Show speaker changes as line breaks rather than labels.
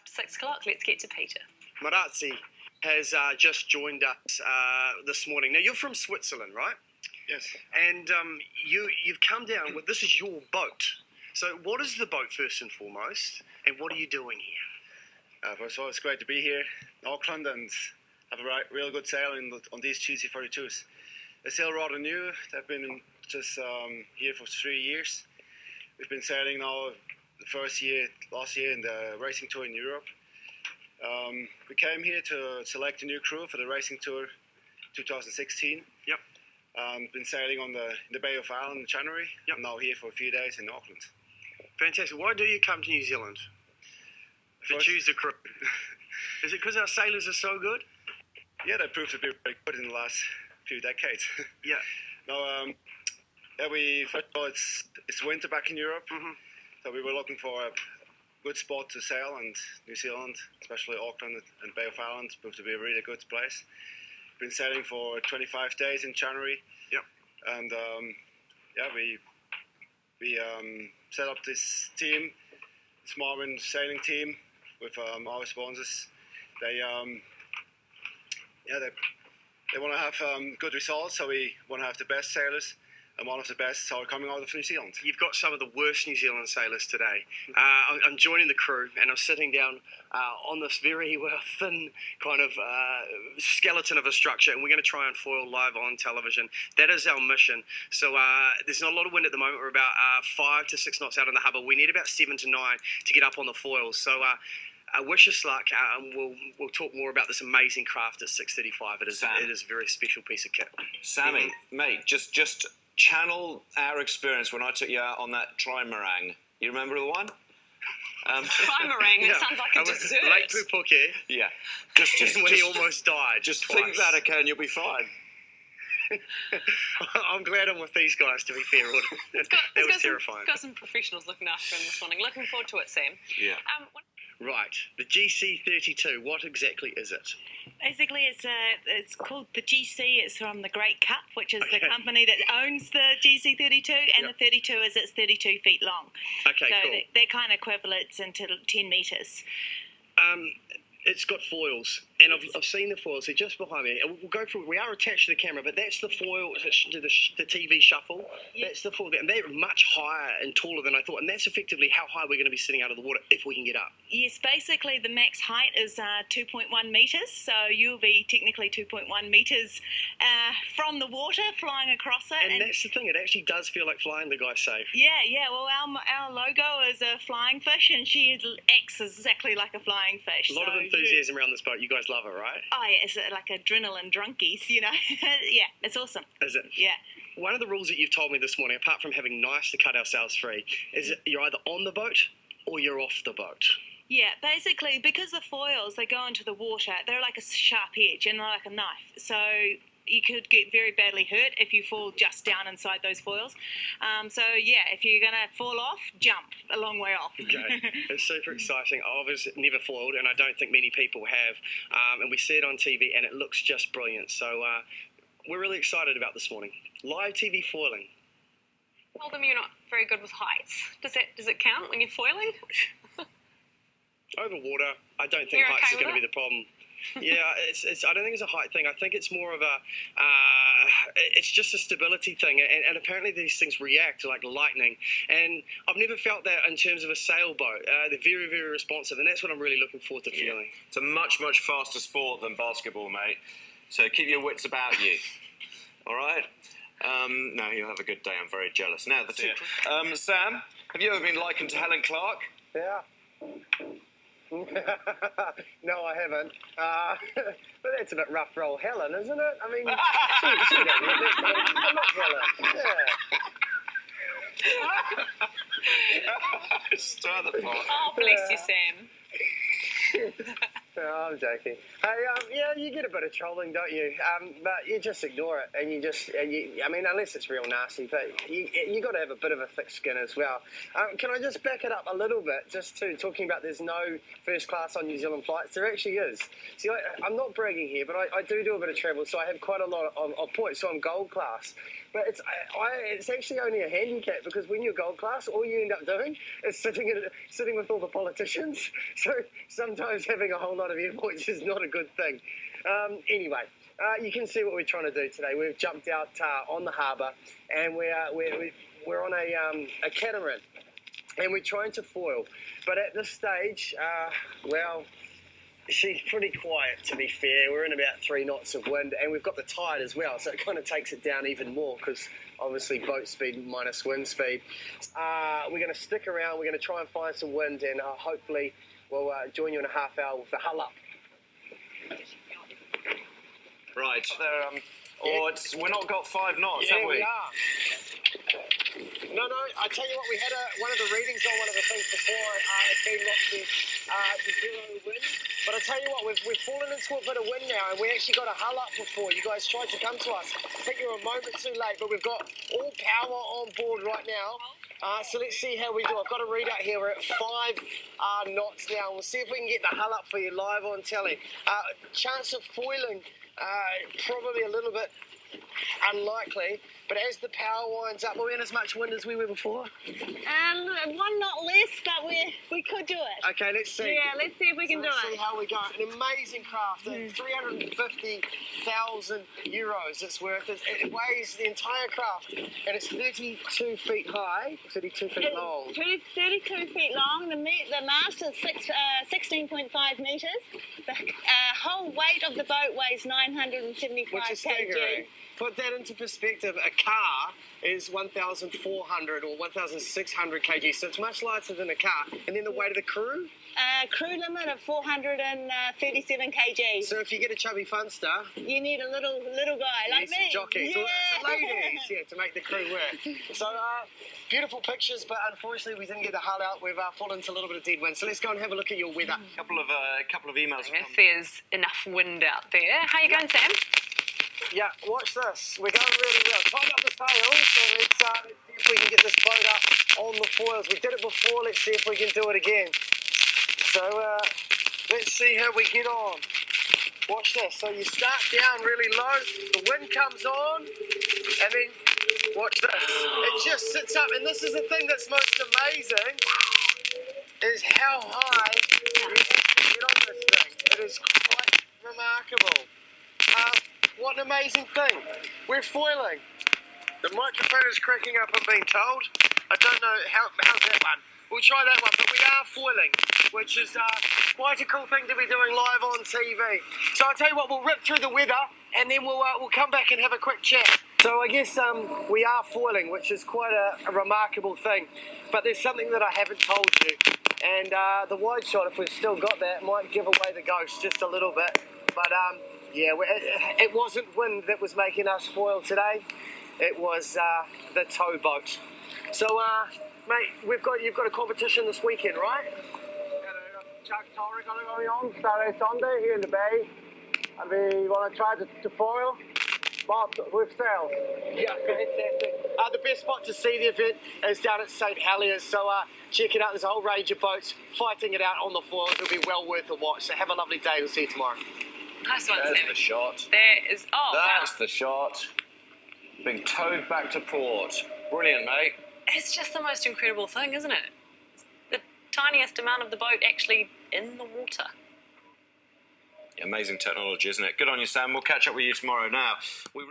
after 6 o'clock. Let's get to Peter.
Marazzi has just joined us this morning. Now, you're from Switzerland, right?
Yes.
And you've come down with, this is your boat. So what is the boat first and foremost, and what are you doing here?
First of all, it's great to be here in Auckland and have a real good sailing on these GC42s. They're still rather new. They've been just here for 3 years. We've been sailing now last year in the racing tour in Europe. We came here to select a new crew for the racing tour 2016.
Yep.
Been sailing on the Bay of Islands in January.
Yep.
I'm now here for a few days in Auckland.
Fantastic. Why do you come to New Zealand to choose a crew? Is it because our sailors are so good?
Yeah, they proved to be very good in the last few decades.
Yeah.
Now, first of all, it's winter back in Europe, so we were looking for a good spot to sail, and New Zealand, especially Auckland and Bay of Islands, proved to be a really good place. Been sailing for 25 days in January.
Yep.
And we set up this team, this MARWIN sailing team, with our sponsors. They want to have good results, so we want to have the best sailors, and one of the best are coming out of New Zealand.
You've got some of the worst New Zealand sailors today. I'm joining the crew, and I'm sitting down on this very thin kind of skeleton of a structure, and we're going to try and foil live on television. That is our mission. So there's not a lot of wind at the moment. We're about 5 to 6 knots out in the harbour. We need about 7 to 9 to get up on the foils. So wish us luck, and we'll talk more about this amazing craft at 6:35. It is a very special piece of kit.
Sammy, mate, just channel our experience when I took you out on that trimarang. You remember the one?
Trimarang, it sounds like a dessert.
Lake Pupuke.
Yeah. Just
when he almost died.
Just
twice.
think that again, you'll be fine.
I'm glad I'm with these guys, to be fair. That was terrifying.
Got some professionals looking after him this morning. Looking forward to it, Sam.
Yeah.
Right, the GC32, what exactly is it?
Basically, it's called the GC. It's from the Great Cup, which is the company that owns the GC32, and the 32 is it's 32 feet long.
Okay,
so
cool.
they're kind of equivalents into 10 metres.
It's got foils, and I've seen the foils. They're just behind me. We'll go through. We are attached to the camera, but that's the foil to the TV shuffle. Yes. That's the foil, and they're much higher and taller than I thought. And that's effectively how high we're going to be sitting out of the water if we can get up.
Yes, basically the max height is 2.1 metres, so you'll be technically 2.1 metres from the water flying across it.
And that's the thing. It actually does feel like flying. The guys say.
Yeah. Well, our logo is a flying fish, and she acts exactly like a flying fish.
A lot of enthusiasm around this boat. You guys love it, right?
Oh yeah, it's like adrenaline drunkies, you know. Yeah, it's awesome.
Is it?
Yeah.
One of the rules that you've told me this morning, apart from having knives to cut ourselves free, is that you're either on the boat or you're off the boat.
Yeah, basically, because the foils, they go into the water, they're like a sharp edge and they're like a knife. So you could get very badly hurt if you fall just down inside those foils. So yeah, if you're going to fall off, jump a long way off.
Okay, it's super exciting. I've never foiled, and I don't think many people have. And we see it on TV, and it looks just brilliant. So we're really excited about this morning. Live TV foiling.
Told them you're not very good with heights. Does it count when you're foiling?
Over water, I don't think heights is going to be the problem. Yeah, I don't think it's a height thing. I think it's more of it's just a stability thing. And apparently these things react like lightning. And I've never felt that in terms of a sailboat. They're very, very responsive, and that's what I'm really looking forward to feeling.
It's a much, much faster sport than basketball, mate. So keep your wits about you. All right? No, you'll have a good day. I'm very jealous. Now, the two. Sam, have you ever been likened to Helen Clark?
Yeah. No, I haven't. But that's a bit rough for old Helen, isn't it? I mean, she doesn't. I'm not Helen. Yeah.
Stir the pot.
Oh, bless you, Sam.
No, I'm joking. Hey, yeah, you get a bit of trolling, don't you? But you just ignore it, and I mean, unless it's real nasty, but you got to have a bit of a thick skin as well. Can I just back it up a little bit, just to talking about there's no first class on New Zealand flights? There actually is. See, I'm not bragging here, but I do a bit of travel, so I have quite a lot of points. So I'm gold class. But it's actually only a handicap, because when you're gold class, all you end up doing is sitting with all the politicians. So sometimes having a whole lot of airpoints is not a good thing. Anyway, you can see what we're trying to do today. We've jumped out on the harbour, and we're on a catamaran, and we're trying to foil. But at this stage, well, she's pretty quiet, to be fair. We're in about 3 knots of wind, and we've got the tide as well, so it kind of takes it down even more, because obviously boat speed minus wind speed. We're going to stick around. We're going to try and find some wind, and hopefully we'll join you in a half hour with the hull up.
Right. We're not got 5 knots, have we?
We are. No, I tell you what, we had one of the readings on one of the things before had been locked to 0 wind. But I tell you what, we've fallen into a bit of wind now, and we actually got a hull up before. You guys tried to come to us. I think you're a moment too late, but we've got all power on board right now. So let's see how we do. I've got a readout here. We're at 5 knots now. We'll see if we can get the hull up for you live on telly. Chance of foiling, probably a little bit unlikely, but as the power winds up, are we in as much wind as we were before?
1 knot less, but we could do it.
Okay, let's see.
Yeah, let's see if we can do
Let's see
it.
how we go. An amazing craft, 350,000 euros it's worth. It weighs the entire craft, and it's 32 feet high, 32 feet long.
32 feet long. The mast is 16.5 metres. The whole weight of the boat weighs 975
Which is
kg.
staggering. Put that into perspective, a car is 1,400 or 1,600 kg, so it's much lighter than a car. And then the weight of the crew?
Crew limit of 437 kg.
So if you get a chubby funster,
You need a little guy like
some
me.
jockeys,
Yeah.
or some ladies, to make the crew work. So beautiful pictures, but unfortunately we didn't get the hull out. We've fallen into a little bit of dead wind. So let's go and have a look at your weather.
A couple of emails.
If there's enough wind out there. How you going, Sam?
Yeah, watch this. We're going really well. Tighten up the sails, and let's see if we can get this boat up on the foils. We did it before. Let's see if we can do it again. So let's see how we get on. Watch this. So you start down really low, the wind comes on, and then watch this. It just sits up, and this is the thing that's most amazing, is how high you actually get on this thing. It is quite remarkable. What an amazing thing. We're foiling. The microphone is cracking up, I'm being told. I don't know how's that one. We'll try that one, but we are foiling, which is quite a cool thing to be doing live on TV. So I'll tell you what, we'll rip through the weather, and then we'll come back and have a quick chat. So I guess we are foiling, which is quite a remarkable thing. But there's something that I haven't told you, and the wide shot, if we've still got that, might give away the ghost just a little bit. But yeah, it wasn't wind that was making us foil today. It was the tow boat. So, mate, you've got a competition this weekend, right?
Chuck Torrey going on Saturday, Sunday here in the bay, and we want to try to foil, but with sails.
Yeah, fantastic. The best spot to see the event is down at St Heliers, so check it out. There's a whole range of boats fighting it out on the foils. It'll be well worth a watch. So have a lovely day. We'll see you tomorrow.
Nice one,
There's
Sam.
the shot.
There is. Oh,
That's
wow.
the shot. Being towed back to port. Brilliant, mate.
It's just the most incredible thing, isn't it? The tiniest amount of the boat actually in the water.
Amazing technology, isn't it? Good on you, Sam. We'll catch up with you tomorrow now.